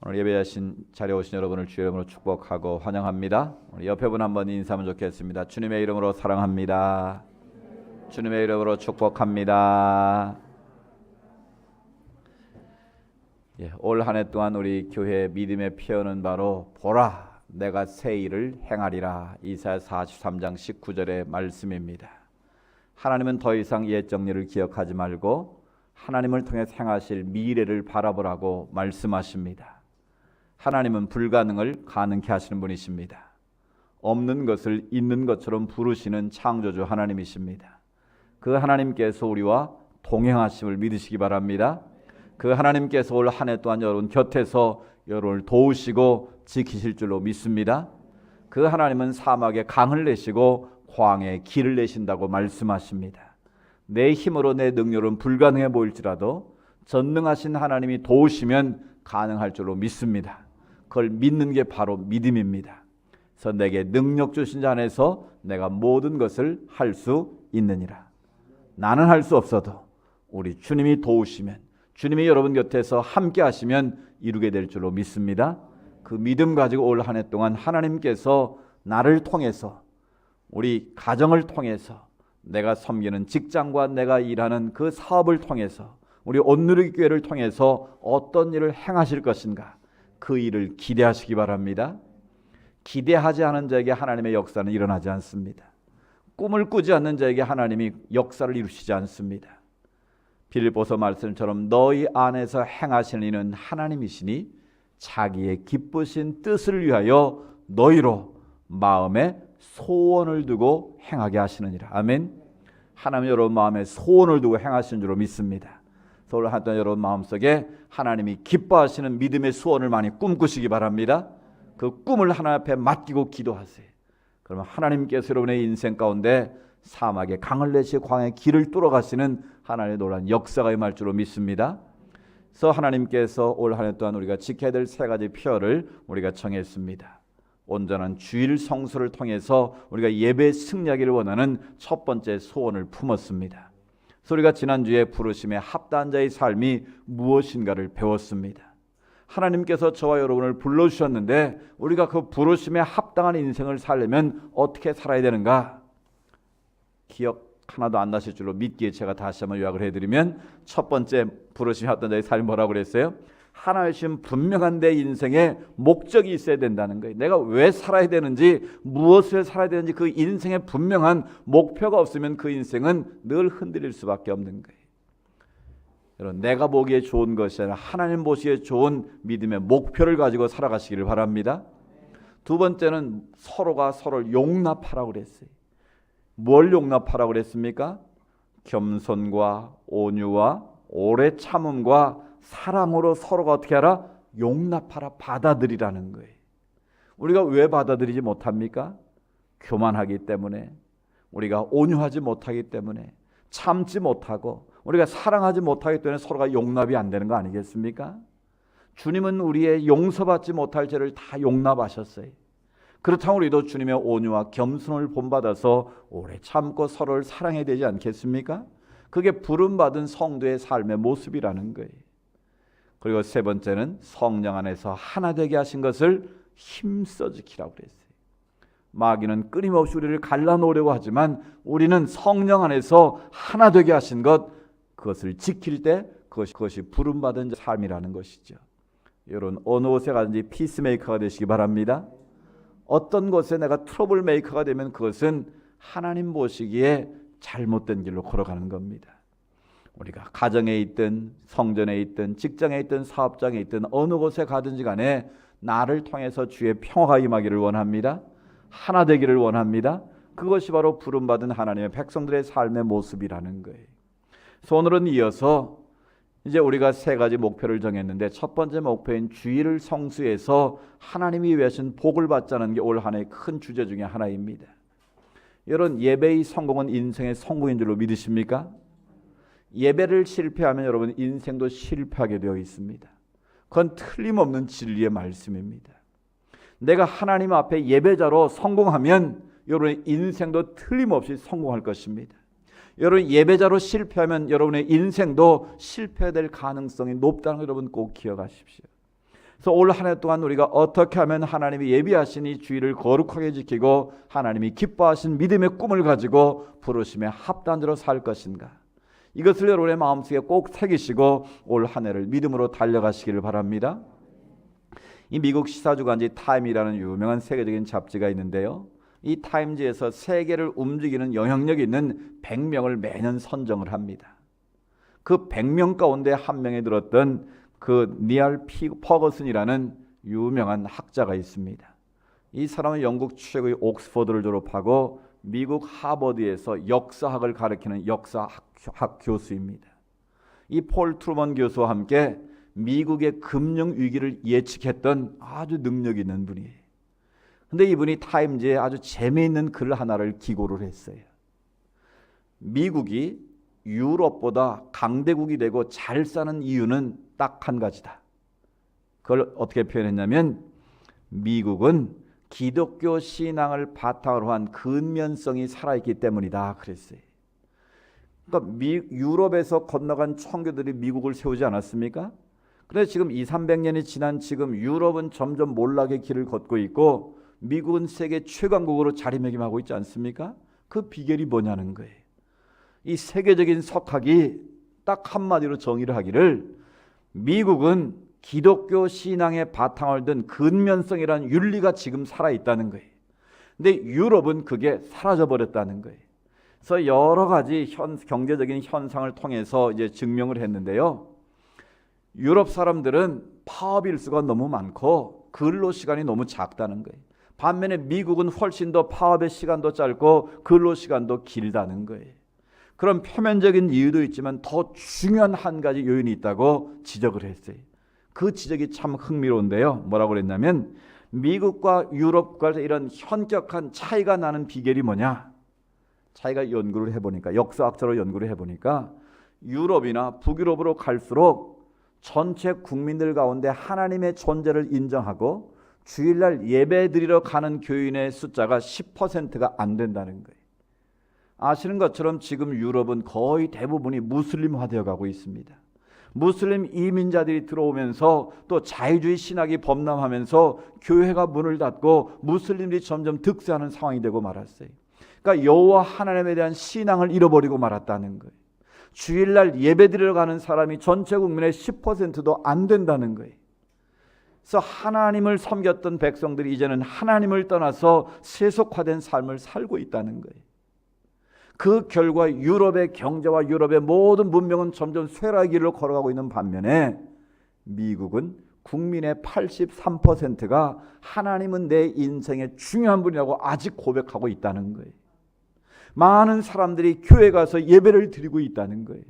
오늘 예배하신 자리에 오신 여러분을 주의 이름으로 축복하고 환영합니다. 우리 옆에 분 한번 인사하면 좋겠습니다. 주님의 이름으로 사랑합니다. 주님의 이름으로 축복합니다. 올 한 해 동안 우리 교회 믿음의 표현은 바로 보라 내가 새 일을 행하리라. 이사야 43장 19절의 말씀입니다. 하나님은 더 이상 옛 정리를 기억하지 말고 하나님을 통해 행하실 미래를 바라보라고 말씀하십니다. 하나님은 불가능을 가능케 하시는 분이십니다. 없는 것을 있는 것처럼 부르시는 창조주 하나님이십니다. 그 하나님께서 우리와 동행하심을 믿으시기 바랍니다. 그 하나님께서 올 한 해 동안 여러분 곁에서 여러분을 도우시고 지키실 줄로 믿습니다. 그 하나님은 사막에 강을 내시고 광야에 길을 내신다고 말씀하십니다. 내 힘으로 내 능력은 불가능해 보일지라도 전능하신 하나님이 도우시면 가능할 줄로 믿습니다. 그걸 믿는 게 바로 믿음입니다. 그래서 내게 능력 주신 자 안에서 내가 모든 것을 할 수 있느니라. 나는 할 수 없어도 우리 주님이 도우시면, 주님이 여러분 곁에서 함께 하시면 이루게 될 줄로 믿습니다. 그 믿음 가지고 올 한 해 동안 하나님께서 나를 통해서, 우리 가정을 통해서, 내가 섬기는 직장과 내가 일하는 그 사업을 통해서, 우리 온누리 교회를 통해서 어떤 일을 행하실 것인가, 그 일을 기대하시기 바랍니다. 기대하지 않은 자에게 하나님의 역사는 일어나지 않습니다. 꿈을 꾸지 않는 자에게 하나님이 역사를 이루시지 않습니다. 빌립보서 말씀처럼 너희 안에서 행하시는 이는 하나님이시니 자기의 기쁘신 뜻을 위하여 너희로 마음에 소원을 두고 행하게 하시느니라. 아멘. 하나님 여러분 마음에 소원을 두고 행하시는 줄로 믿습니다. 오늘 하여튼 여러분 마음속에 하나님이 기뻐하시는 믿음의 소원을 많이 꿈꾸시기 바랍니다. 그 꿈을 하나님 앞에 맡기고 기도하세요. 그러면 하나님께서 여러분의 인생 가운데 사막에 강을 내시고 광야에 길을 뚫어가시는 하나님의 놀라운 역사가 임할 줄로 믿습니다. 그래서 하나님께서 올 한 해 동안 우리가 지켜야 될 세 가지 표를 우리가 정했습니다. 온전한 주일 성수를 통해서 우리가 예배 승리하기를 원하는 첫 번째 소원을 품었습니다. 그래서 우리가 지난주에 부르심에 합당한 자의 삶이 무엇인가를 배웠습니다. 하나님께서 저와 여러분을 불러주셨는데 우리가 그 부르심에 합당한 인생을 살려면 어떻게 살아야 되는가? 기억 하나도 안 나실 줄로 믿기에 제가 다시 한번 요약을 해드리면, 첫 번째 부르심에 합당한 자의 삶이 뭐라고 그랬어요? 하나님 분명한 내 인생에 목적이 있어야 된다는 거예요. 내가 왜 살아야 되는지, 무엇을 살아야 되는지 그 인생에 분명한 목표가 없으면 그 인생은 늘 흔들릴 수밖에 없는 거예요. 여러분, 내가 보기에 좋은 것이 아니라 하나님 보시기에 좋은 믿음의 목표를 가지고 살아가시기를 바랍니다. 두 번째는 서로가 서로를 용납하라고 그랬어요. 뭘 용납하라고 그랬습니까? 겸손과 온유와 오래 참음과 사랑으로 서로가 어떻게 하라? 용납하라, 받아들이라는 거예요. 우리가 왜 받아들이지 못합니까? 교만하기 때문에, 우리가 온유하지 못하기 때문에, 참지 못하고, 우리가 사랑하지 못하기 때문에 서로가 용납이 안 되는 거 아니겠습니까? 주님은 우리의 용서받지 못할 죄를 다 용납하셨어요. 그렇다면 우리도 주님의 온유와 겸손을 본받아서 오래 참고 서로를 사랑해야 되지 않겠습니까? 그게 부름받은 성도의 삶의 모습이라는 거예요. 그리고 세 번째는 성령 안에서 하나 되게 하신 것을 힘써 지키라고 그랬어요. 마귀는 끊임없이 우리를 갈라놓으려고 하지만 우리는 성령 안에서 하나 되게 하신 것, 그것을 지킬 때 그것이 부름받은 삶이라는 것이죠. 여러분, 어느 곳에 가든지 피스메이커가 되시기 바랍니다. 어떤 곳에 내가 트러블 메이커가 되면 그것은 하나님 보시기에 잘못된 길로 걸어가는 겁니다. 우리가 가정에 있든 성전에 있든 직장에 있든 사업장에 있든 어느 곳에 가든지 간에 나를 통해서 주의 평화가 임하기를 원합니다. 하나 되기를 원합니다. 그것이 바로 부름받은 하나님의 백성들의 삶의 모습이라는 거예요. 그래서 오늘은 이어서 이제 우리가 세 가지 목표를 정했는데, 첫 번째 목표인 주일을 성수해서 하나님이 위하신 복을 받자는 게 올 한 해의 큰 주제 중에 하나입니다. 여러분, 예배의 성공은 인생의 성공인 줄로 믿으십니까? 예배를 실패하면 여러분 인생도 실패하게 되어 있습니다. 그건 틀림없는 진리의 말씀입니다. 내가 하나님 앞에 예배자로 성공하면 여러분의 인생도 틀림없이 성공할 것입니다. 여러분, 예배자로 실패하면 여러분의 인생도 실패될 가능성이 높다는 걸 여러분 꼭 기억하십시오. 그래서 올 한 해 동안 우리가 어떻게 하면 하나님이 예비하신 이 주일을 거룩하게 지키고 하나님이 기뻐하신 믿음의 꿈을 가지고 부르심에 합단으로 살 것인가, 이것을 여러분의 마음속에 꼭 새기시고 올 한 해를 믿음으로 달려가시기를 바랍니다. 이 미국 시사주간지 타임이라는 유명한 세계적인 잡지가 있는데요, 이 타임즈에서 세계를 움직이는 영향력 있는 100명을 매년 선정을 합니다. 그 100명 가운데 한 명에 들었던 그 니알 퍼거슨이라는 유명한 학자가 있습니다. 이 사람은 영국 최고의 옥스퍼드를 졸업하고 미국 하버드에서 역사학을 가르치는 역사학 교수입니다. 이 폴 트루먼 교수와 함께 미국의 금융 위기를 예측했던 아주 능력 있는 분이에요. 근데 이분이 타임즈에 아주 재미있는 글 하나를 기고를 했어요. 미국이 유럽보다 강대국이 되고 잘 사는 이유는 딱 한 가지다. 그걸 어떻게 표현했냐면, 미국은 기독교 신앙을 바탕으로 한 근면성이 살아있기 때문이다 그랬어요. 그러니까 유럽에서 건너간 청교들이 미국을 세우지 않았습니까? 그런데 지금 200~300년이 지난 지금 유럽은 점점 몰락의 길을 걷고 있고 미국은 세계 최강국으로 자리매김하고 있지 않습니까? 그 비결이 뭐냐는 거예요. 이 세계적인 석학이 딱 한마디로 정의를 하기를, 미국은 기독교 신앙의 바탕을 둔 근면성이라는 윤리가 지금 살아있다는 거예요. 근데 유럽은 그게 사라져버렸다는 거예요. 그래서 여러 가지 경제적인 현상을 통해서 이제 증명을 했는데요, 유럽 사람들은 파업 일수가 너무 많고 근로 시간이 너무 작다는 거예요. 반면에 미국은 훨씬 더 파업의 시간도 짧고 근로 시간도 길다는 거예요. 그런 표면적인 이유도 있지만 더 중요한 한 가지 요인이 있다고 지적을 했어요. 그 지적이 참 흥미로운데요, 뭐라고 그랬냐면, 미국과 유럽과 이런 현격한 차이가 나는 비결이 뭐냐, 자기가 연구를 해보니까, 역사학자로 연구를 해보니까 유럽이나 북유럽으로 갈수록 전체 국민들 가운데 하나님의 존재를 인정하고 주일날 예배 드리러 가는 교인의 숫자가 10%가 안 된다는 거예요. 아시는 것처럼 지금 유럽은 거의 대부분이 무슬림화되어 가고 있습니다. 무슬림 이민자들이 들어오면서 또 자유주의 신학이 범람하면서 교회가 문을 닫고 무슬림들이 점점 득세하는 상황이 되고 말았어요. 그러니까 여호와 하나님에 대한 신앙을 잃어버리고 말았다는 거예요. 주일날 예배드리러 가는 사람이 전체 국민의 10%도 안 된다는 거예요. 그래서 하나님을 섬겼던 백성들이 이제는 하나님을 떠나서 세속화된 삶을 살고 있다는 거예요. 그 결과 유럽의 경제와 유럽의 모든 문명은 점점 쇠락의 길로 걸어가고 있는 반면에 미국은 국민의 83%가 하나님은 내 인생의 중요한 분이라고 아직 고백하고 있다는 거예요. 많은 사람들이 교회 가서 예배를 드리고 있다는 거예요.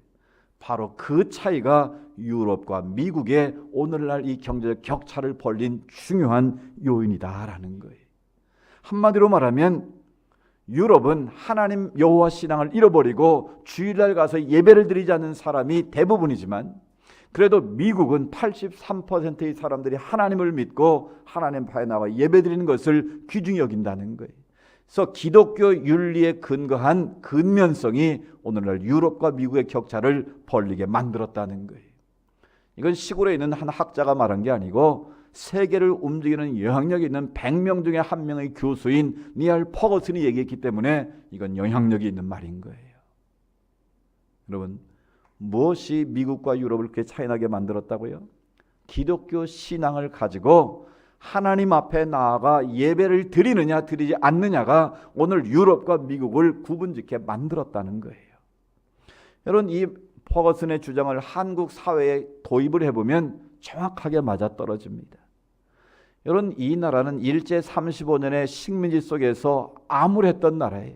바로 그 차이가 유럽과 미국의 오늘날 이 경제적 격차를 벌린 중요한 요인이다라는 거예요. 한마디로 말하면 유럽은 하나님 여호와 신앙을 잃어버리고 주일날 가서 예배를 드리지 않는 사람이 대부분이지만, 그래도 미국은 83%의 사람들이 하나님을 믿고 하나님 바에 나와 예배 드리는 것을 귀중히 여긴다는 거예요. 그래서 기독교 윤리에 근거한 근면성이 오늘날 유럽과 미국의 격차를 벌리게 만들었다는 거예요. 이건 시골에 있는 한 학자가 말한 게 아니고 세계를 움직이는 영향력이 있는 100명 중에 한 명의 교수인 니알 퍼거슨이 얘기했기 때문에 이건 영향력이 있는 말인 거예요. 여러분, 무엇이 미국과 유럽을 그렇게 차이나게 만들었다고요? 기독교 신앙을 가지고 하나님 앞에 나아가 예배를 드리느냐 드리지 않느냐가 오늘 유럽과 미국을 구분짓게 만들었다는 거예요. 여러분, 이 퍼거슨의 주장을 한국 사회에 도입을 해보면 정확하게 맞아떨어집니다. 여러분, 이 나라는 일제 35년의 식민지 속에서 암울했던 나라예요.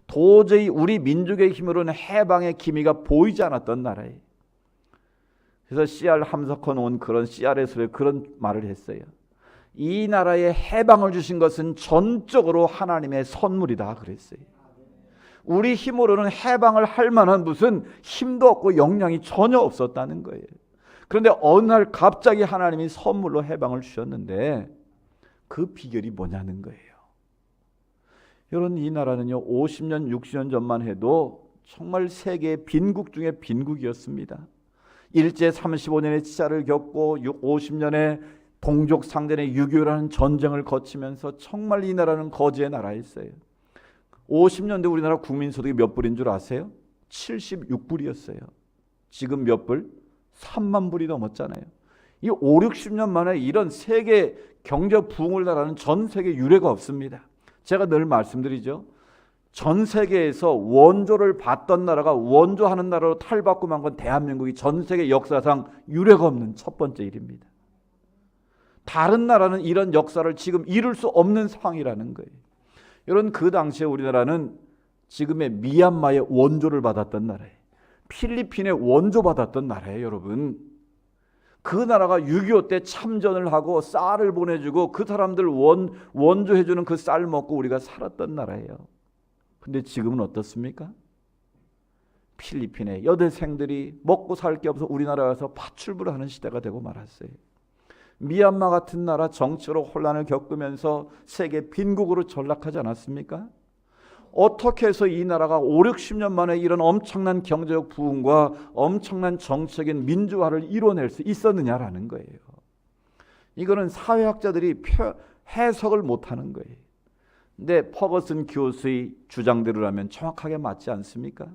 도저히 우리 민족의 힘으로는 해방의 기미가 보이지 않았던 나라예요. 그래서 CR 함석헌 온 그런 CR에서 그런 말을 했어요. 이 나라에 해방을 주신 것은 전적으로 하나님의 선물이다 그랬어요. 우리 힘으로는 해방을 할 만한 무슨 힘도 없고 역량이 전혀 없었다는 거예요. 그런데 어느 날 갑자기 하나님이 선물로 해방을 주셨는데 그 비결이 뭐냐는 거예요. 여러분, 이 나라는요 50년 60년 전만 해도 정말 세계의 빈국 중에 빈국이었습니다. 일제 35년의 치사를 겪고 50년의 동족 상대의 6.25라는 전쟁을 거치면서 정말 이 나라는 거지의 나라였어요. 50년대 우리나라 국민소득이 몇 불인 줄 아세요? 76불이었어요. 지금 몇 불? 3만 불이 넘었잖아요. 이 5, 60년 만에 이런 세계 경제 부흥을 달하는 전 세계 유례가 없습니다. 제가 늘 말씀드리죠. 전 세계에서 원조를 받던 나라가 원조하는 나라로 탈바꿈한 건 대한민국이 전 세계 역사상 유례가 없는 첫 번째 일입니다. 다른 나라는 이런 역사를 지금 이룰 수 없는 상황이라는 거예요. 여러분, 그 당시에 우리나라는 지금의 미얀마의 원조를 받았던 나라예요. 필리핀의 원조 받았던 나라예요. 여러분, 그 나라가 6.25 때 참전을 하고 쌀을 보내주고 그 사람들 원조해주는 그 쌀 먹고 우리가 살았던 나라예요. 근데 지금은 어떻습니까? 필리핀의 여대생들이 먹고 살 게 없어 우리나라에 와서 파출부를 하는 시대가 되고 말았어요. 미얀마 같은 나라 정치로 혼란을 겪으면서 세계 빈국으로 전락하지 않았습니까? 어떻게 해서 이 나라가 5, 60년 만에 이런 엄청난 경제적 부흥과 엄청난 정치적인 민주화를 이뤄낼 수 있었느냐라는 거예요. 이거는 사회학자들이 해석을 못하는 거예요. 근데 퍼거슨 교수의 주장대로라면 정확하게 맞지 않습니까?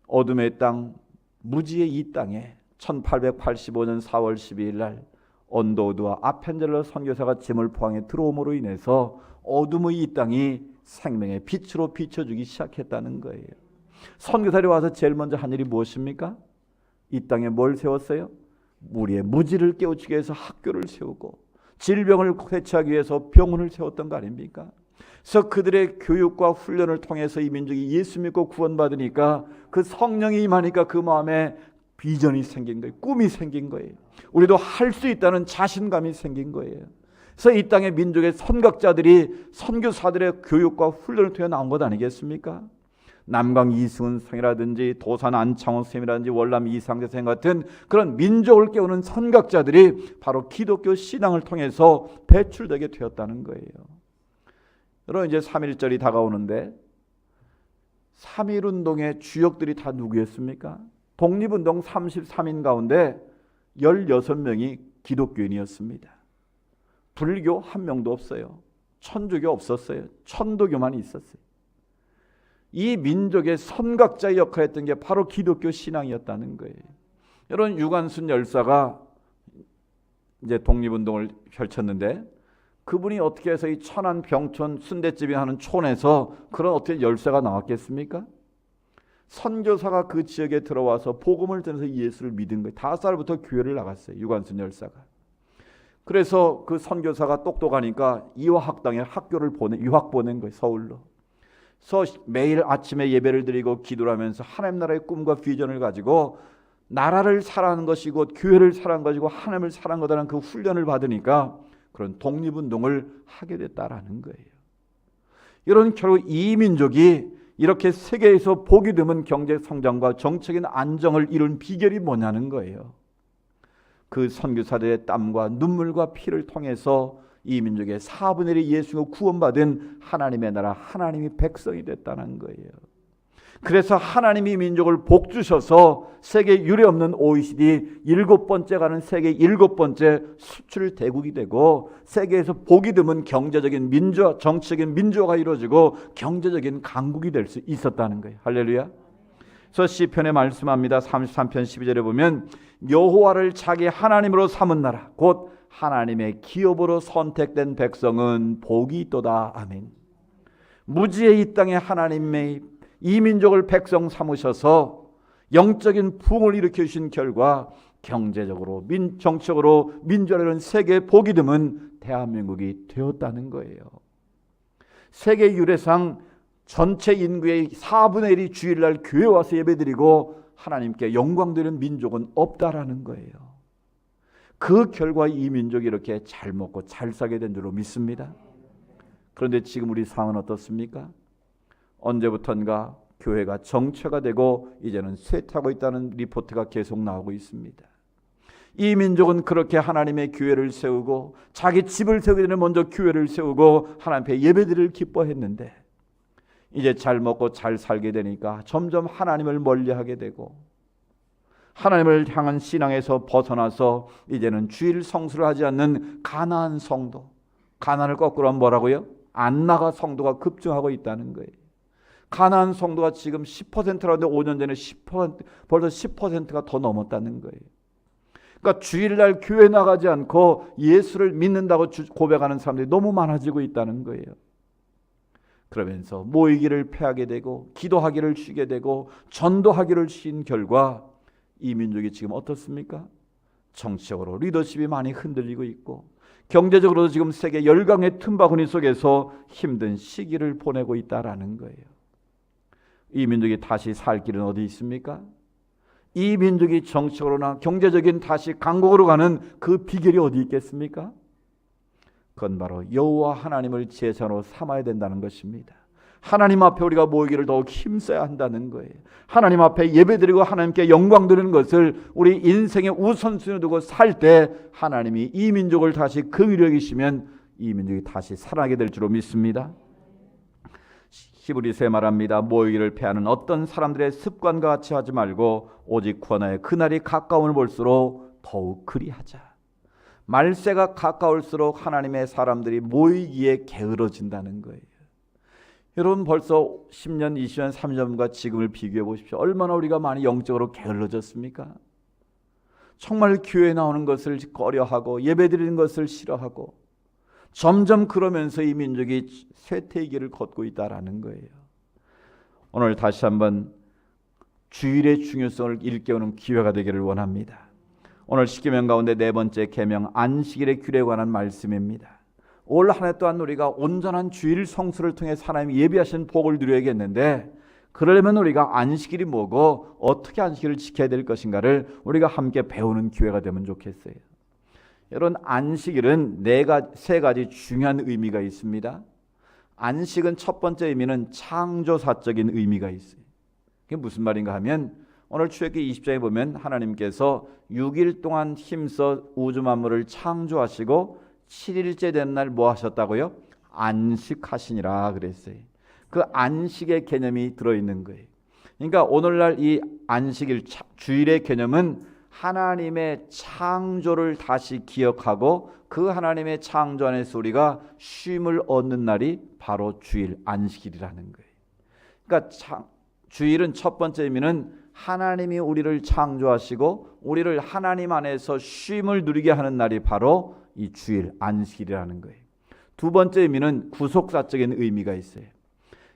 어둠의 땅, 무지의 이 땅에 1885년 4월 12일 날 언더우드와 아펜젤러 선교사가 짐을 포항에 들어옴으로 인해서 어둠의 이 땅이 생명의 빛으로 비춰주기 시작했다는 거예요. 선교사들이 와서 제일 먼저 한 일이 무엇입니까? 이 땅에 뭘 세웠어요? 우리의 무지를 깨우치기 위해서 학교를 세우고 질병을 회치하기 위해서 병원을 세웠던 거 아닙니까? 그래서 그들의 교육과 훈련을 통해서 이 민족이 예수 믿고 구원받으니까 그 성령이 임하니까 그 마음에 비전이 생긴 거예요. 꿈이 생긴 거예요. 우리도 할 수 있다는 자신감이 생긴 거예요. 그래서 이 땅의 민족의 선각자들이 선교사들의 교육과 훈련을 통해 나온 것 아니겠습니까? 남강 이승훈 선생이라든지 도산 안창호 선생이라든지 월남 이상재 선생 같은 그런 민족을 깨우는 선각자들이 바로 기독교 신앙을 통해서 배출되게 되었다는 거예요. 여러분, 이제 3.1절이 다가오는데 3.1운동의 주역들이 다 누구였습니까? 독립운동 33인 가운데 16명이 기독교인이었습니다. 불교 한 명도 없어요. 천주교 없었어요. 천도교만 있었어요. 이 민족의 선각자의 역할을 했던 게 바로 기독교 신앙이었다는 거예요. 여러분, 유관순 열사가 이제 독립운동을 펼쳤는데 그분이 어떻게 해서 이 천안 병촌 순대집이 하는 촌에서 그런 어떻게 열사가 나왔겠습니까? 선교사가 그 지역에 들어와서 복음을 전해서 예수를 믿은 거예요. 5살부터 교회를 나갔어요. 유관순 열사가. 그래서 그 선교사가 똑똑하니까 이화학당에 학교를 유학 보낸 거예요. 서울로. 그래서 매일 아침에 예배를 드리고 기도를 하면서 하나님 나라의 꿈과 비전을 가지고 나라를 사랑하는 것이 곧 교회를 사랑하는 것이고 하나님을 사랑하는 거다라는 그 훈련을 받으니까 그런 독립운동을 하게 됐다라는 거예요. 이런 결국 이 민족이 이렇게 세계에서 보기 드문 경제 성장과 정책인 안정을 이룬 비결이 뭐냐는 거예요. 그 선교사들의 땀과 눈물과 피를 통해서 이 민족의 4분의 1이 예수로 구원받은 하나님의 나라, 하나님이 백성이 됐다는 거예요. 그래서 하나님이 민족을 복 주셔서 세계 유례 없는 OECD 7번째 가는 세계 7번째 수출 대국이 되고 세계에서 보기 드문 경제적인 민주화, 정치적인 민주화가 이루어지고 경제적인 강국이 될 수 있었다는 거예요. 할렐루야. 그래서 시편에 말씀합니다. 33편 12절에 보면 여호와를 자기 하나님으로 삼은 나라 곧 하나님의 기업으로 선택된 백성은 복이 있도다. 아멘. 무지의 이 땅에 하나님의 이 민족을 백성 삼으셔서 영적인 부흥을 일으켜 주신 결과 경제적으로 정치적으로 민주화를 세계에 복이 드문 대한민국이 되었다는 거예요. 세계 유례상 전체 인구의 4분의 1이 주일날 교회 와서 예배드리고 하나님께 영광드리는 민족은 없다라는 거예요. 그 결과 이 민족이 이렇게 잘 먹고 잘 살게 된 줄로 믿습니다. 그런데 지금 우리 상황은 어떻습니까? 언제부턴가 교회가 정체가 되고 이제는 쇠퇴하고 있다는 리포트가 계속 나오고 있습니다. 이 민족은 그렇게 하나님의 교회를 세우고 자기 집을 세우기 전에 먼저 교회를 세우고 하나님 앞에 예배드리를 기뻐했는데 이제 잘 먹고 잘 살게 되니까 점점 하나님을 멀리하게 되고 하나님을 향한 신앙에서 벗어나서 이제는 주일 성수를 하지 않는 가나안 성도, 가나안을 거꾸로 하면 뭐라고요? 안 나가 성도가 급증하고 있다는 거예요. 가나안 성도가 지금 10%라는데 5년 전에 10%, 벌써 10%가 더 넘었다는 거예요. 그러니까 주일날 교회 나가지 않고 예수를 믿는다고 고백하는 사람들이 너무 많아지고 있다는 거예요. 그러면서 모이기를 패하게 되고 기도하기를 쉬게 되고 전도하기를 쉰 결과 이 민족이 지금 어떻습니까? 정치적으로 리더십이 많이 흔들리고 있고 경제적으로도 지금 세계 열강의 틈바구니 속에서 힘든 시기를 보내고 있다라는 거예요. 이 민족이 다시 살 길은 어디 있습니까? 이 민족이 정치적으로나 경제적인 다시 강국으로 가는 그 비결이 어디 있겠습니까? 그건 바로 여호와 하나님을 제사로 삼아야 된다는 것입니다. 하나님 앞에 우리가 모이기를 더욱 힘써야 한다는 거예요. 하나님 앞에 예배드리고 하나님께 영광 드리는 것을 우리 인생의 우선순위에 두고 살 때 하나님이 이 민족을 다시 긍휼히 여기시면 이 민족이 다시 살아나게 될 줄로 믿습니다. 히브리서에 말합니다. 모이기를 패하는 어떤 사람들의 습관과 같이 하지 말고 오직 구원하여 그날이 가까움을 볼수록 더욱 그리하자. 말세가 가까울수록 하나님의 사람들이 모이기에 게으러진다는 거예요. 여러분 벌써 10년, 20년, 30년과 지금을 비교해 보십시오. 얼마나 우리가 많이 영적으로 게을러졌습니까? 정말 교회 나오는 것을 꺼려하고 예배드리는 것을 싫어하고 점점 그러면서 이 민족이 쇠퇴의 길을 걷고 있다라는 거예요. 오늘 다시 한번 주일의 중요성을 일깨우는 기회가 되기를 원합니다. 오늘 십계명 가운데 네 번째 계명 안식일의 규례에 관한 말씀입니다. 올 한 해 동안 우리가 온전한 주일 성수를 통해 하나님이 예비하신 복을 누려야겠는데 그러려면 우리가 안식일이 뭐고 어떻게 안식일을 지켜야 될 것인가를 우리가 함께 배우는 기회가 되면 좋겠어요. 여러분 안식일은 세 가지 중요한 의미가 있습니다. 안식은 첫 번째 의미는 창조사적인 의미가 있어요. 그게 무슨 말인가 하면 오늘 출애굽기 20장에 보면 하나님께서 6일 동안 힘써 우주 만물을 창조하시고 7일째 되는 날 뭐 하셨다고요? 안식하시니라 그랬어요. 그 안식의 개념이 들어있는 거예요. 그러니까 오늘날 이 안식일 주일의 개념은 하나님의 창조를 다시 기억하고 그 하나님의 창조 안에서 우리가 쉼을 얻는 날이 바로 주일 안식일이라는 거예요. 그러니까 주일은 첫 번째 의미는 하나님이 우리를 창조하시고 우리를 하나님 안에서 쉼을 누리게 하는 날이 바로 이 주일 안식일이라는 거예요. 두 번째 의미는 구속사적인 의미가 있어요.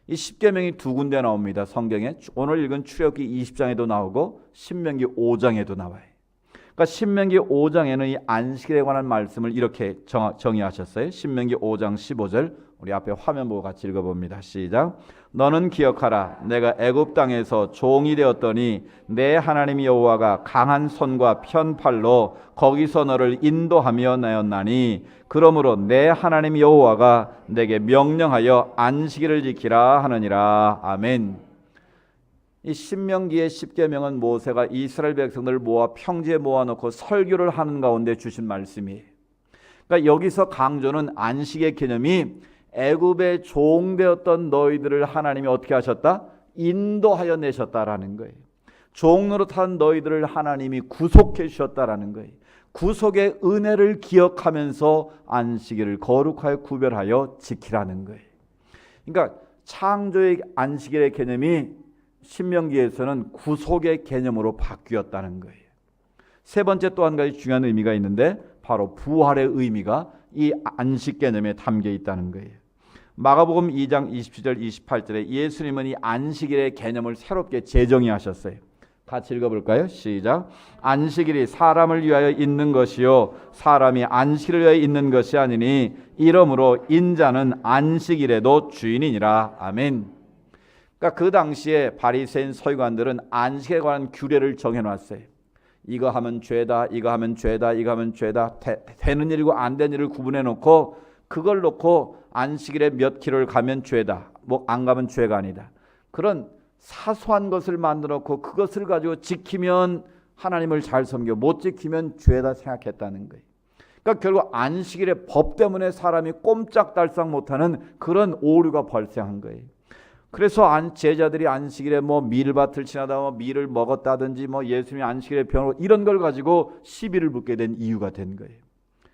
이 십계명이 두 군데 나옵니다. 성경에 오늘 읽은 출애굽기 20장에도 나오고 신명기 5장에도 나와요. 그러니까 신명기 5장에는 이 안식일에 관한 말씀을 이렇게 정의하셨어요. 신명기 5장 15절 우리 앞에 화면 보고 같이 읽어봅니다. 시작. 너는 기억하라. 내가 애굽 땅에서 종이 되었더니 내 하나님 여호와가 강한 손과 편팔로 거기서 너를 인도하며 내었나니 그러므로 내 하나님 여호와가 내게 명령하여 안식일을 지키라 하느니라. 아멘. 이 신명기의 십계명은 모세가 이스라엘 백성들을 모아 평지에 모아놓고 설교를 하는 가운데 주신 말씀이에요. 그러니까 여기서 강조는 안식의 개념이 애굽의 종되었던 너희들을 하나님이 어떻게 하셨다? 인도하여 내셨다라는 거예요. 종으로 탄 너희들을 하나님이 구속해 주셨다라는 거예요. 구속의 은혜를 기억하면서 안식일을 거룩하여 구별하여 지키라는 거예요. 그러니까 창조의 안식일의 개념이 신명기에서는 구속의 개념으로 바뀌었다는 거예요. 세 번째 또 한 가지 중요한 의미가 있는데 바로 부활의 의미가 이 안식 개념에 담겨 있다는 거예요. 마가복음 2장 27절 28절에 예수님은 이 안식일의 개념을 새롭게 재정의하셨어요. 같이 읽어볼까요? 시작. 안식일이 사람을 위하여 있는 것이요 사람이 안식일을 위하여 있는 것이 아니니 이러므로 인자는 안식일에도 주인이니라. 아멘. 그러니까 그 당시에 바리새인 서기관들은 안식에 관한 규례를 정해놨어요. 이거 하면 죄다, 이거 하면 죄다, 이거 하면 죄다, 되는 일이고 안 되는 일을 구분해놓고 그걸 놓고 안식일에 몇 킬로를 가면 죄다, 뭐 안 가면 죄가 아니다. 그런 사소한 것을 만들어놓고 그것을 가지고 지키면 하나님을 잘 섬겨, 못 지키면 죄다 생각했다는 거예요. 그러니까 결국 안식일의 법 때문에 사람이 꼼짝달싹 못하는 그런 오류가 발생한 거예요. 그래서 제자들이 안식일에 뭐 밀밭을 지나다 뭐 밀을 먹었다든지 뭐 예수님이 안식일에 병을 이런 걸 가지고 시비를 붙게 된 이유가 된 거예요.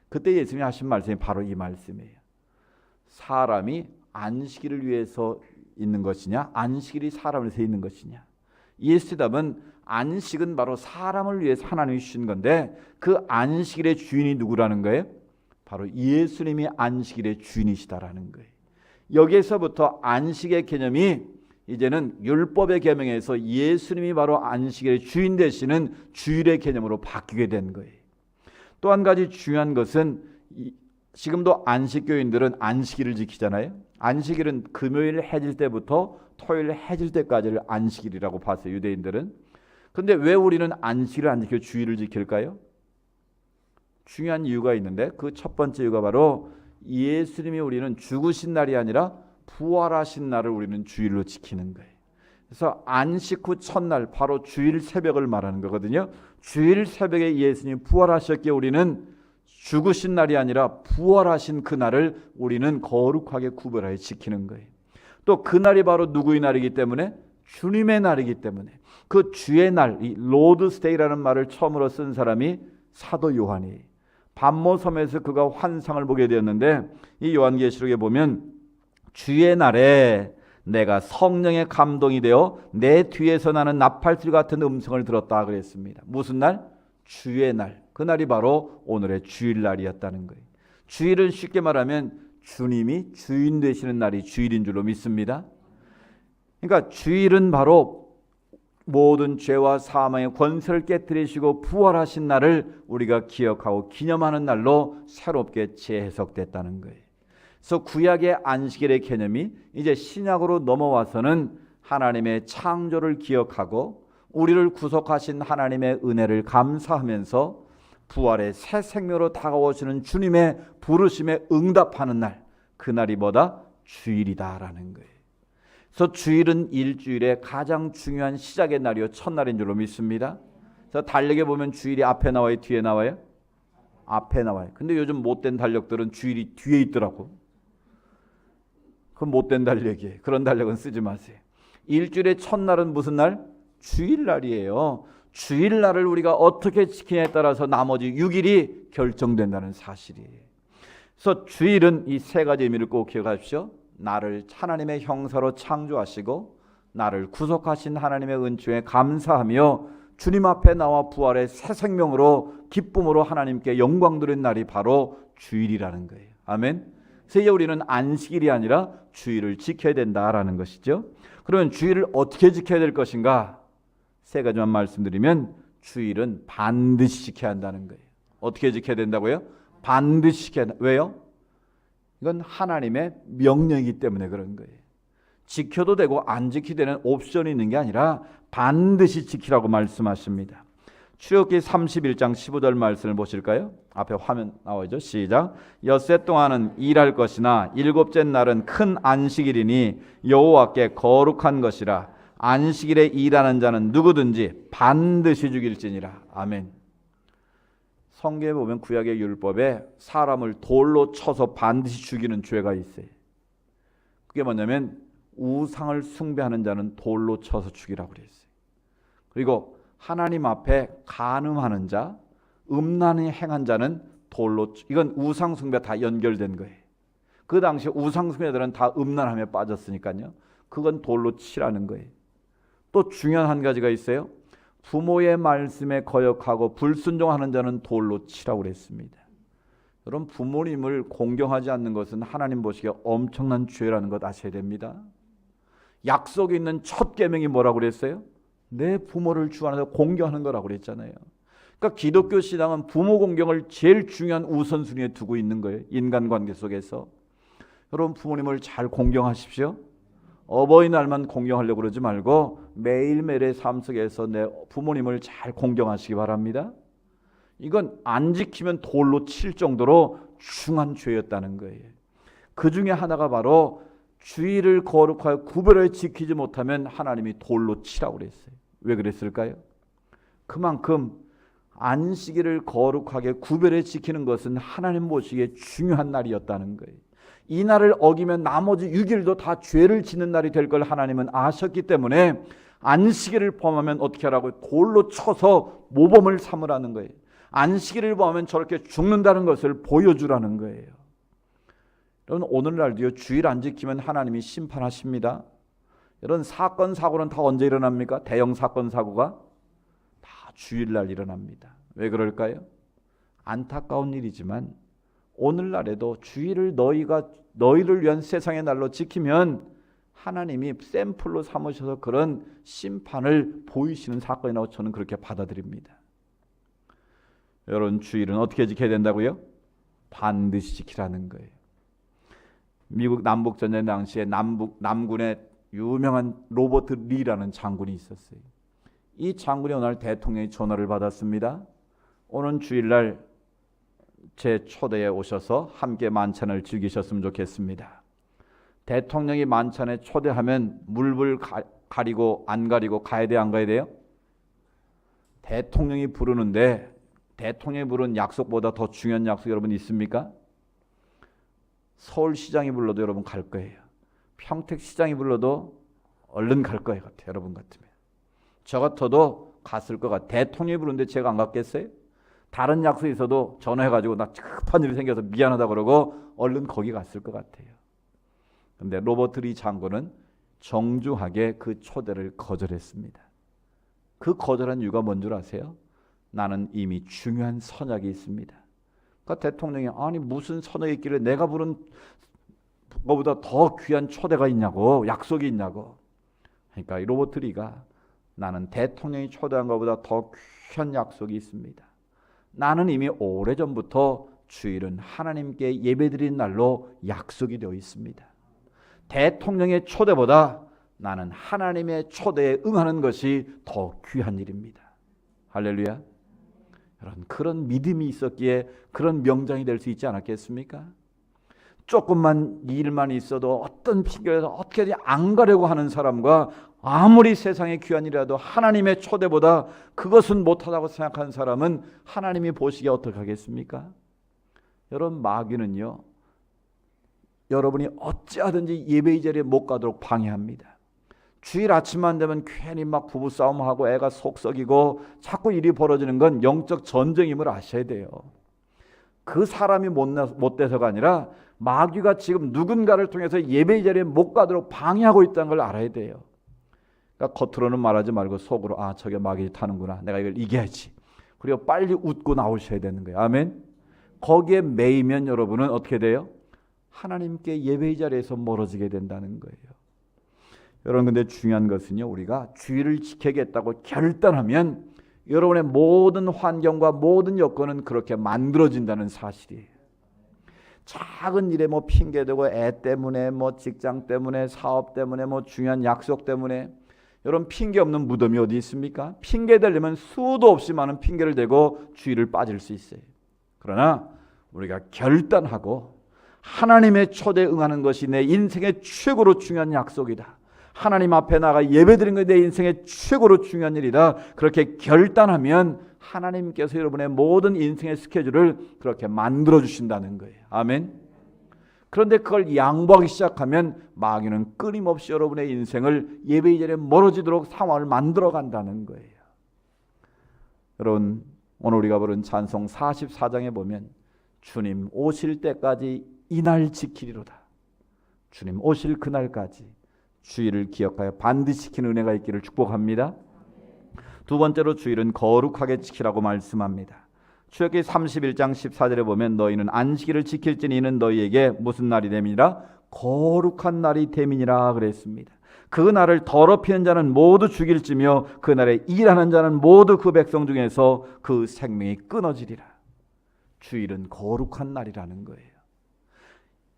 그때 예수님이 하신 말씀이 바로 이 말씀이에요. 사람이 안식일을 위해서 있는 것이냐, 안식일이 사람을 위해서 있는 것이냐. 예수 대답은 안식은 바로 사람을 위해서 하나님이 주신 건데 그 안식일의 주인이 누구라는 거예요? 바로 예수님이 안식일의 주인이시다라는 거예요. 여기에서부터 안식의 개념이 이제는 율법의 계명에서 예수님이 바로 안식일의 주인 되시는 주일의 개념으로 바뀌게 된 거예요. 또 한 가지 중요한 것은 지금도 안식교인들은 안식일을 지키잖아요. 안식일은 금요일 해질 때부터 토요일 해질 때까지를 안식일이라고 봤어요. 유대인들은. 그런데 왜 우리는 안식일을 안 지키고 주일을 지킬까요? 중요한 이유가 있는데 그 첫 번째 이유가 바로 예수님이 우리는 죽으신 날이 아니라 부활하신 날을 우리는 주일로 지키는 거예요. 그래서 안식 후 첫날 바로 주일 새벽을 말하는 거거든요. 주일 새벽에 예수님이 부활하셨기에 우리는 죽으신 날이 아니라 부활하신 그 날을 우리는 거룩하게 구별하여 지키는 거예요. 또 그날이 바로 누구의 날이기 때문에 주님의 날이기 때문에 그 주의 날, 이 로드스데이라는 말을 처음으로 쓴 사람이 사도 요한이에요. 반모섬에서 그가 환상을 보게 되었는데 이 요한계시록에 보면 주의 날에 내가 성령의 감동이 되어 내 뒤에서 나는 나팔소리 같은 음성을 들었다 그랬습니다. 무슨 날? 주의 날. 그날이 바로 오늘의 주일날이었다는 거예요. 주일은 쉽게 말하면 주님이 주인 되시는 날이 주일인 줄로 믿습니다. 그러니까 주일은 바로 모든 죄와 사망의 권세를 깨뜨리시고 부활하신 날을 우리가 기억하고 기념하는 날로 새롭게 재해석됐다는 거예요. 그래서 구약의 안식일의 개념이 이제 신약으로 넘어와서는 하나님의 창조를 기억하고 우리를 구속하신 하나님의 은혜를 감사하면서 부활의 새 생명으로 다가오시는 주님의 부르심에 응답하는 날, 그날이 뭐다? 주일이다라는 거예요. 그래서 주일은 일주일의 가장 중요한 시작의 날이요 첫날인 줄로 믿습니다. 그래서 달력에 보면 주일이 앞에 나와요, 뒤에 나와요? 앞에 나와요. 근데 요즘 못된 달력들은 주일이 뒤에 있더라고. 그건 못된 달력이에요. 그런 달력은 쓰지 마세요. 일주일의 첫날은 무슨 날? 주일날이에요. 주일날을 우리가 어떻게 지키냐에 따라서 나머지 6일이 결정된다는 사실이에요. 그래서 주일은 이 세 가지 의미를 꼭 기억하십시오. 나를 하나님의 형사로 창조하시고 나를 구속하신 하나님의 은총에 감사하며 주님 앞에 나와 부활의 새 생명으로 기쁨으로 하나님께 영광 드리는 날이 바로 주일이라는 거예요. 아멘. 그래서 이제 우리는 안식일이 아니라 주일을 지켜야 된다라는 것이죠. 그러면 주일을 어떻게 지켜야 될 것인가? 세 가지만 말씀드리면 주일은 반드시 지켜야 한다는 거예요. 어떻게 지켜야 된다고요? 반드시 지켜야 한다. 왜요? 이건 하나님의 명령이기 때문에 그런 거예요. 지켜도 되고 안 지켜도 되는 옵션이 있는 게 아니라 반드시 지키라고 말씀하십니다. 출애굽기 31장 15절 말씀을 보실까요? 앞에 화면 나오죠. 시작. 엿새 동안은 일할 것이나 일곱째 날은 큰 안식일이니 여호와께 거룩한 것이라. 안식일에 일하는 자는 누구든지 반드시 죽일지니라. 아멘. 성경에 보면 구약의 율법에 사람을 돌로 쳐서 반드시 죽이는 죄가 있어요. 그게 뭐냐면 우상을 숭배하는 자는 돌로 쳐서 죽이라고 그랬어요. 그리고 하나님 앞에 간음하는 자, 음란히 행한 자는 돌로, 이건 우상 숭배 다 연결된 거예요. 그 당시 우상 숭배자들은 다 음란함에 빠졌으니까요. 그건 돌로 치라는 거예요. 또 중요한 한 가지가 있어요. 부모의 말씀에 거역하고 불순종하는 자는 돌로 치라고 그랬습니다. 여러분, 부모님을 공경하지 않는 것은 하나님 보시기에 엄청난 죄라는 것 아셔야 됩니다. 약속에 있는 첫 계명이 뭐라고 그랬어요? 내 부모를 주 안에서 공경하는 거라고 그랬잖아요. 그러니까 기독교 신앙은 부모 공경을 제일 중요한 우선순위에 두고 있는 거예요. 인간관계 속에서. 여러분, 부모님을 잘 공경하십시오. 어버이날만 공경하려고 그러지 말고 매일매일의 삶 속에서 내 부모님을 잘 공경하시기 바랍니다. 이건 안 지키면 돌로 칠 정도로 중한 죄였다는 거예요. 그 중에 하나가 바로 주일을 거룩하여 구별하여 지키지 못하면 하나님이 돌로 치라고 그랬어요. 왜 그랬을까요? 그만큼 안식일을 거룩하게 구별해 지키는 것은 하나님 보시기에 중요한 날이었다는 거예요. 이 날을 어기면 나머지 6일도 다 죄를 짓는 날이 될 걸 하나님은 아셨기 때문에 안식일을 범하면 어떻게 하라고요? 돌로 쳐서 모범을 삼으라는 거예요. 안식일을 범하면 저렇게 죽는다는 것을 보여주라는 거예요. 여러분, 오늘날도요, 주일 안 지키면 하나님이 심판하십니다. 이런 사건 사고는 다 언제 일어납니까? 대형 사건 사고가 다 주일날 일어납니다. 왜 그럴까요? 안타까운 일이지만 오늘날에도 주일을 너희를 위한 세상의 날로 지키면 하나님이 샘플로 삼으셔서 그런 심판을 보이시는 사건이라고 저는 그렇게 받아들입니다. 여러분, 주일은 어떻게 지켜야 된다고요? 반드시 지키라는 거예요. 미국 남북전쟁 당시에 남군의 유명한 로버트 리라는 장군이 있었어요. 이 장군이 어느 날 대통령의 전화를 받았습니다. 오는 주일날 제 초대에 오셔서 함께 만찬을 즐기셨으면 좋겠습니다. 대통령이 만찬에 초대하면 물불 가리고 안 가리고 가야 돼요, 안 가야 돼요? 대통령이 부르는데 대통령이 부른 약속보다 더 중요한 약속 여러분 있습니까? 서울시장이 불러도 여러분 갈 거예요. 평택시장이 불러도 얼른 갈 거예요. 여러분 같으면. 저 같아도 갔을 것 같아요. 대통령이 부르는데 제가 안 갔겠어요? 다른 약속이 있어도 전화해가지고 나 급한 일이 생겨서 미안하다 그러고 얼른 거기 갔을 것 같아요. 그런데 로버트 리 장군은 정중하게 그 초대를 거절했습니다. 그 거절한 이유가 뭔 줄 아세요? 나는 이미 중요한 선약이 있습니다. 그러니까 대통령이 아니 무슨 선약이 있길래 내가 부른 것보다 더 귀한 초대가 있냐고, 약속이 있냐고. 그러니까 이 로버트 리가 나는 대통령이 초대한 것보다 더 귀한 약속이 있습니다. 나는 이미 오래전부터 주일은 하나님께 예배드리는 날로 약속이 되어 있습니다. 대통령의 초대보다 나는 하나님의 초대에 응하는 것이 더 귀한 일입니다. 할렐루야. 여러분, 그런 믿음이 있었기에 그런 명장이 될 수 있지 않았겠습니까? 조금만 일만 있어도 어떤 핑계에서 어떻게든 안 가려고 하는 사람과 아무리 세상의 귀한 일이라도 하나님의 초대보다 그것은 못하다고 생각하는 사람은 하나님이 보시기에 어떻게 하겠습니까? 여러분, 마귀는요, 여러분이 어찌하든지 예배의 자리에 못 가도록 방해합니다. 주일 아침만 되면 괜히 막 부부싸움하고 애가 속 썩이고 자꾸 일이 벌어지는 건 영적 전쟁임을 아셔야 돼요. 그 사람이 못돼서가 아니라 마귀가 지금 누군가를 통해서 예배의 자리에 못 가도록 방해하고 있다는 걸 알아야 돼요. 그러니까 겉으로는 말하지 말고 속으로 아, 저게 마귀 타는구나, 내가 이걸 이겨야지. 그리고 빨리 웃고 나오셔야 되는 거예요. 아멘. 거기에 매이면 여러분은 어떻게 돼요? 하나님께 예배의 자리에서 멀어지게 된다는 거예요. 여러분, 근데 중요한 것은요, 우리가 주의를 지켜야겠다고 결단하면 여러분의 모든 환경과 모든 여건은 그렇게 만들어진다는 사실이에요. 작은 일에 뭐 핑계대고 애 때문에 뭐 직장 때문에 사업 때문에 뭐 중요한 약속 때문에 여러분 핑계 없는 무덤이 어디 있습니까? 핑계 대려면 수도 없이 많은 핑계를 대고 주의를 빠질 수 있어요. 그러나 우리가 결단하고 하나님의 초대에 응하는 것이 내 인생의 최고로 중요한 약속이다. 하나님 앞에 나가 예배드리는 것이 내 인생의 최고로 중요한 일이다. 그렇게 결단하면 하나님께서 여러분의 모든 인생의 스케줄을 그렇게 만들어 주신다는 거예요. 아멘. 그런데 그걸 양보하기 시작하면 마귀는 끊임없이 여러분의 인생을 예배의 자리에 멀어지도록 상황을 만들어 간다는 거예요. 여러분, 오늘 우리가 부른 찬송 44장에 보면 주님 오실 때까지 이날 지키리로다. 주님 오실 그날까지 주일을 기억하여 반드시 지키는 은혜가 있기를 축복합니다. 두 번째로 주일은 거룩하게 지키라고 말씀합니다. 출애굽기 31장 14절에 보면 너희는 안식일을 지킬지니 이는 너희에게 무슨 날이 됨이니라? 거룩한 날이 됨이니라 그랬습니다. 그 날을 더럽히는 자는 모두 죽일지며 그 날에 일하는 자는 모두 그 백성 중에서 그 생명이 끊어지리라. 주일은 거룩한 날이라는 거예요.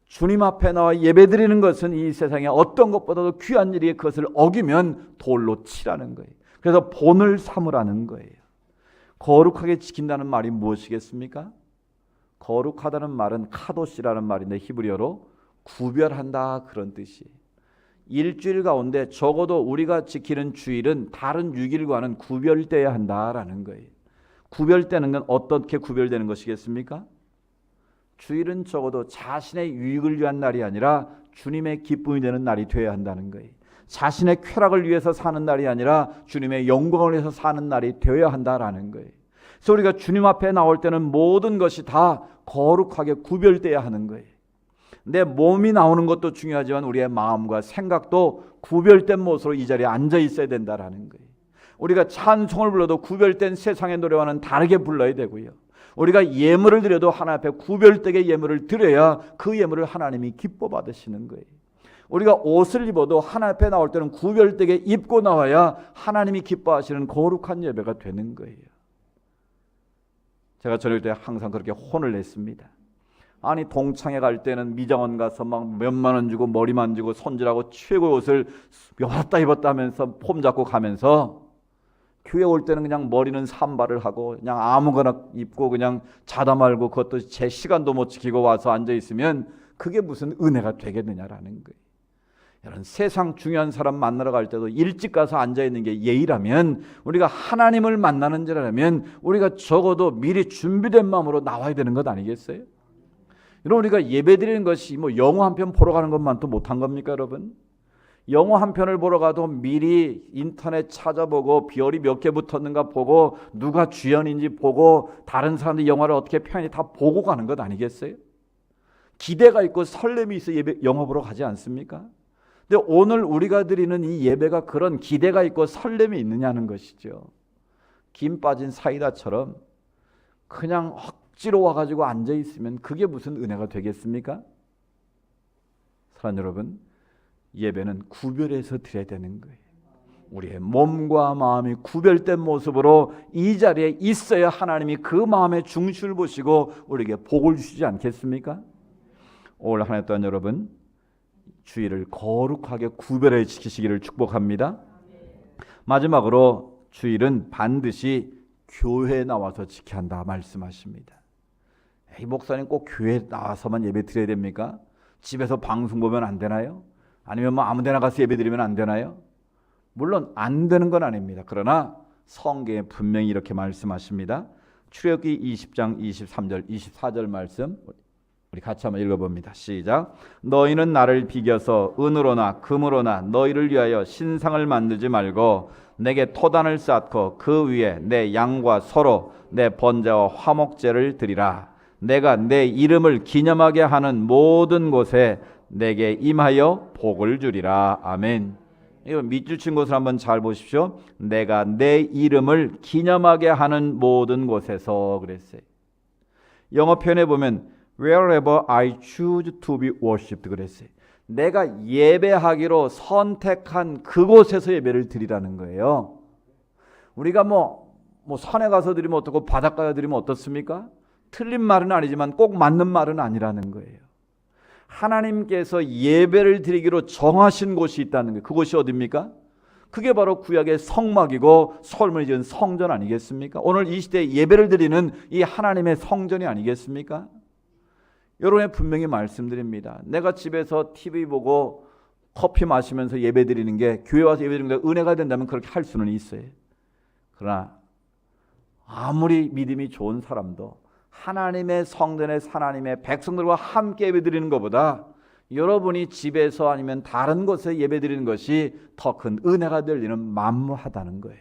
주님 앞에 나와 예배드리는 것은 이 세상에 어떤 것보다도 귀한 일이기에 그것을 어기면 돌로 치라는 거예요. 그래서 본을 삼으라는 거예요. 거룩하게 지킨다는 말이 무엇이겠습니까? 거룩하다는 말은 카도시라는 말인데 히브리어로 구별한다 그런 뜻이에요. 일주일 가운데 적어도 우리가 지키는 주일은 다른 6일과는 구별되어야 한다라는 거예요. 구별되는 건 어떻게 구별되는 것이겠습니까? 주일은 적어도 자신의 유익을 위한 날이 아니라 주님의 기쁨이 되는 날이 되어야 한다는 거예요. 자신의 쾌락을 위해서 사는 날이 아니라 주님의 영광을 위해서 사는 날이 되어야 한다라는 거예요. 그래서 우리가 주님 앞에 나올 때는 모든 것이 다 거룩하게 구별돼야 하는 거예요. 내 몸이 나오는 것도 중요하지만 우리의 마음과 생각도 구별된 모습으로 이 자리에 앉아 있어야 된다라는 거예요. 우리가 찬송을 불러도 구별된 세상의 노래와는 다르게 불러야 되고요. 우리가 예물을 드려도 하나님 앞에 구별되게 예물을 드려야 그 예물을 하나님이 기뻐 받으시는 거예요. 우리가 옷을 입어도 하나님 앞에 나올 때는 구별되게 입고 나와야 하나님이 기뻐하시는 거룩한 예배가 되는 거예요. 제가 저녁 때 항상 그렇게 혼을 냈습니다. 아니 동창회 갈 때는 미장원 가서 막 몇만 원 주고 머리 만지고 손질하고 최고의 옷을 입었다 입었다 하면서 폼 잡고 가면서 교회 올 때는 그냥 머리는 산발을 하고 그냥 아무거나 입고 그냥 자다 말고 그것도 제 시간도 못 지키고 와서 앉아 있으면 그게 무슨 은혜가 되겠느냐라는 거예요. 여러분 세상 중요한 사람 만나러 갈 때도 일찍 가서 앉아 있는 게 예의라면 우리가 하나님을 만나는 자라면 우리가 적어도 미리 준비된 마음으로 나와야 되는 것 아니겠어요? 여러분 우리가 예배드리는 것이 뭐 영화 한 편 보러 가는 것만 또 못한 겁니까 여러분? 영화 한 편을 보러 가도 미리 인터넷 찾아보고 별이 몇 개 붙었는가 보고 누가 주연인지 보고 다른 사람들이 영화를 어떻게 편히 다 보고 가는 것 아니겠어요? 기대가 있고 설렘이 있어 영화 보러 가지 않습니까? 근데 오늘 우리가 드리는 이 예배가 그런 기대가 있고 설렘이 있느냐는 것이죠. 김 빠진 사이다처럼 그냥 억지로 와가지고 앉아있으면 그게 무슨 은혜가 되겠습니까? 사랑하는 여러분, 예배는 구별해서 드려야 되는 거예요. 우리의 몸과 마음이 구별된 모습으로 이 자리에 있어야 하나님이 그 마음의 중심을 보시고 우리에게 복을 주시지 않겠습니까? 올 한 해 동안 여러분 주일을 거룩하게 구별해 지키시기를 축복합니다. 마지막으로 주일은 반드시 교회에 나와서 지켜야 한다 말씀하십니다. 이 목사님 꼭 교회에 나와서만 예배 드려야 됩니까? 집에서 방송 보면 안 되나요? 아니면 뭐 아무 데나 가서 예배 드리면 안 되나요? 물론 안 되는 건 아닙니다. 그러나 성경에 분명히 이렇게 말씀하십니다. 출애굽기 20장 23절 24절 말씀 우리 같이 한번 읽어봅니다. 시작. 너희는 나를 비겨서 은으로나 금으로나 너희를 위하여 신상을 만들지 말고 내게 토단을 쌓고 그 위에 내 양과 소로 내 번제와 화목제를 드리라. 내가 내 이름을 기념하게 하는 모든 곳에 내게 임하여 복을 주리라. 아멘. 이거 밑줄 친 곳을 한번 잘 보십시오. 내가 내 이름을 기념하게 하는 모든 곳에서 그랬어요. 영어 표현에 보면 wherever I choose to be worshipped 그랬어요. 내가 예배하기로 선택한 그곳에서 예배를 드리라는 거예요. 우리가 뭐 산에 가서 드리면 어떻고 바닷가에 드리면 어떻습니까? 틀린 말은 아니지만 꼭 맞는 말은 아니라는 거예요. 하나님께서 예배를 드리기로 정하신 곳이 있다는 거예요. 그곳이 어디입니까? 그게 바로 구약의 성막이고 솔로몬이 지은 성전 아니겠습니까? 오늘 이 시대에 예배를 드리는 이 하나님의 성전이 아니겠습니까? 여러분의 분명히 말씀드립니다. 내가 집에서 TV 보고 커피 마시면서 예배 드리는 게 교회 와서 예배 드리는 게 은혜가 된다면 그렇게 할 수는 있어요. 그러나 아무리 믿음이 좋은 사람도 하나님의 성전에 하나님의 백성들과 함께 예배드리는 것보다 여러분이 집에서 아니면 다른 곳에 예배드리는 것이 더 큰 은혜가 될 일은 만무하다는 거예요.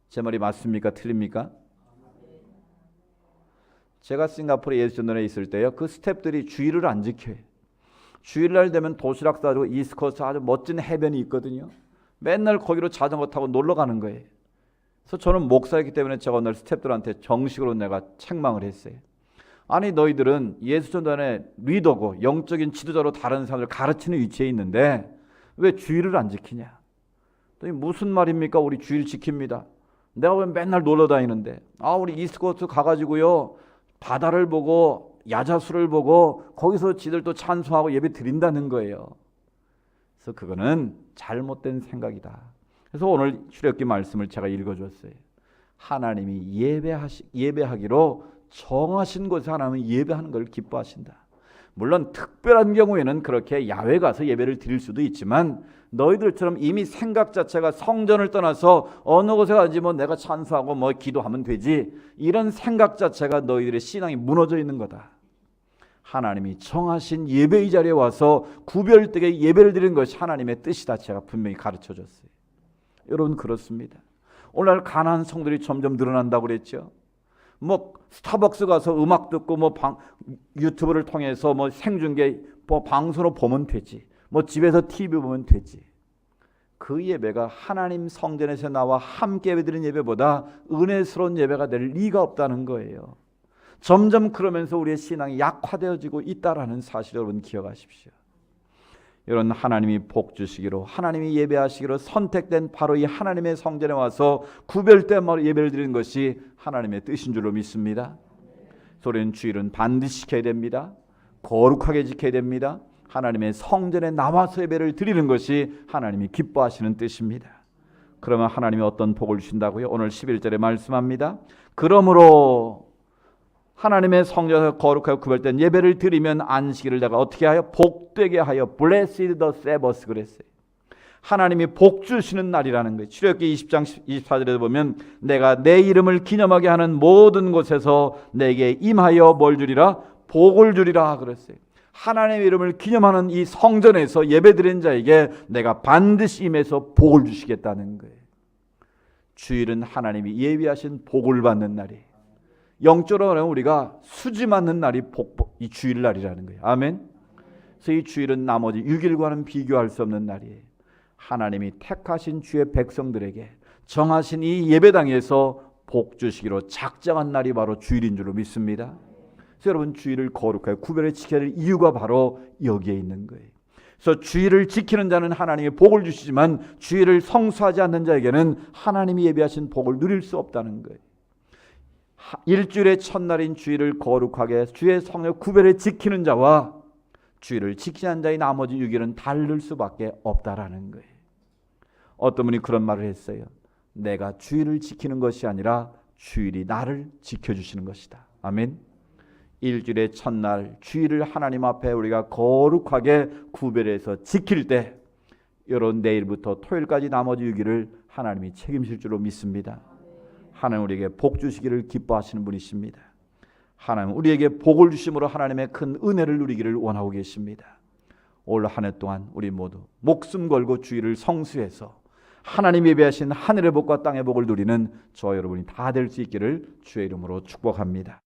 제 말이 맞습니까? 틀립니까? 제가 싱가포르에 예수전도에 있을 때요, 그 스태프들이 주일을 안 지켜요. 주일날 되면 도시락 싸주고 이스트코스트 아주 멋진 해변이 있거든요. 맨날 거기로 자전거 타고 놀러 가는 거예요. 그래서 저는 목사이기 때문에 제가 오늘 스태프들한테 정식으로 내가 책망을 했어요. 아니 너희들은 예수전단의 리더고 영적인 지도자로 다른 사람들 가르치는 위치에 있는데 왜 주일을 안 지키냐? 무슨 말입니까? 우리 주일 지킵니다. 내가 왜 맨날 놀러 다니는데 우리 이스트코스트 가가지고요 바다를 보고 야자수를 보고 거기서 지들도 찬송하고 예배 드린다는 거예요. 그래서 그거는 잘못된 생각이다. 그래서 오늘 출애굽기 말씀을 제가 읽어줬어요. 하나님이 예배하기로 정하신 곳에 하나님은 예배하는 걸 기뻐하신다. 물론 특별한 경우에는 그렇게 야외 가서 예배를 드릴 수도 있지만 너희들처럼 이미 생각 자체가 성전을 떠나서 어느 곳에 가지 뭐 내가 찬수하고 뭐 기도하면 되지, 이런 생각 자체가 너희들의 신앙이 무너져 있는 거다. 하나님이 정하신 예배의 자리에 와서 구별되게 예배를 드리는 것이 하나님의 뜻이다. 제가 분명히 가르쳐 줬어요. 여러분, 그렇습니다. 오늘날 가난한 성들이 점점 늘어난다고 그랬죠. 뭐 스타벅스 가서 음악 듣고 뭐 유튜브를 통해서 뭐 생중계 뭐 방송으로 보면 되지, 뭐 집에서 TV 보면 되지. 그 예배가 하나님 성전에서 나와 함께 예배드리는 예배보다 은혜스러운 예배가 될 리가 없다는 거예요. 점점 그러면서 우리의 신앙이 약화되어지고 있다라는 사실 여러분 기억하십시오. 여러분, 하나님이 복 주시기로, 하나님이 예배하시기로 선택된 바로 이 하나님의 성전에 와서 구별된 말로 예배를 드리는 것이 하나님의 뜻인 줄로 믿습니다. 우리는 주일은 반드시 지켜야 됩니다. 거룩하게 지켜야 됩니다. 하나님의 성전에 나와서 예배를 드리는 것이 하나님이 기뻐하시는 뜻입니다. 그러면 하나님이 어떤 복을 주신다고요? 오늘 11절에 말씀합니다. 그러므로 하나님의 성전에서 거룩하고 구별된 예배를 드리면 안식일을 내가 어떻게 하여? 복되게 하여 Blessed the Sabbath 그랬어요. 하나님이 복 주시는 날이라는 거예요. 출애굽기 20장 24절에 보면 내가 내 이름을 기념하게 하는 모든 곳에서 내게 임하여 뭘 주리라? 복을 주리라 그랬어요. 하나님의 이름을 기념하는 이 성전에서 예배드린 자에게 내가 반드시 임해서 복을 주시겠다는 거예요. 주일은 하나님이 예비하신 복을 받는 날이에요. 영적으로 말하면 우리가 수지 맞는 날이 이 주일날이라는 거예요. 아멘. 그래서 이 주일은 나머지 6일과는 비교할 수 없는 날이에요. 하나님이 택하신 주의 백성들에게 정하신 이 예배당에서 복 주시기로 작정한 날이 바로 주일인 줄로 믿습니다. 그래서 여러분, 주일을 거룩하게 구별해 지켜야 할 이유가 바로 여기에 있는 거예요. 그래서 주일을 지키는 자는 하나님의 복을 주시지만 주일을 성수하지 않는 자에게는 하나님이 예비하신 복을 누릴 수 없다는 거예요. 일주일의 첫날인 주일을 거룩하게 주의 성령 구별해 지키는 자와 주일을 지키지 않는 자의 나머지 6일은 다를 수밖에 없다라는 거예요. 어떤 분이 그런 말을 했어요. 내가 주일을 지키는 것이 아니라 주일이 나를 지켜주시는 것이다. 아멘. 일주일의 첫날 주일을 하나님 앞에 우리가 거룩하게 구별해서 지킬 때 여러분, 내일부터 토요일까지 나머지 6일을 하나님이 책임질 줄로 믿습니다. 하나님 우리에게 복 주시기를 기뻐하시는 분이십니다. 하나님 우리에게 복을 주심으로 하나님의 큰 은혜를 누리기를 원하고 계십니다. 올 한 해 동안 우리 모두 목숨 걸고 주일을 성수해서 하나님 예배하신 하늘의 복과 땅의 복을 누리는 저와 여러분이 다 될 수 있기를 주의 이름으로 축복합니다.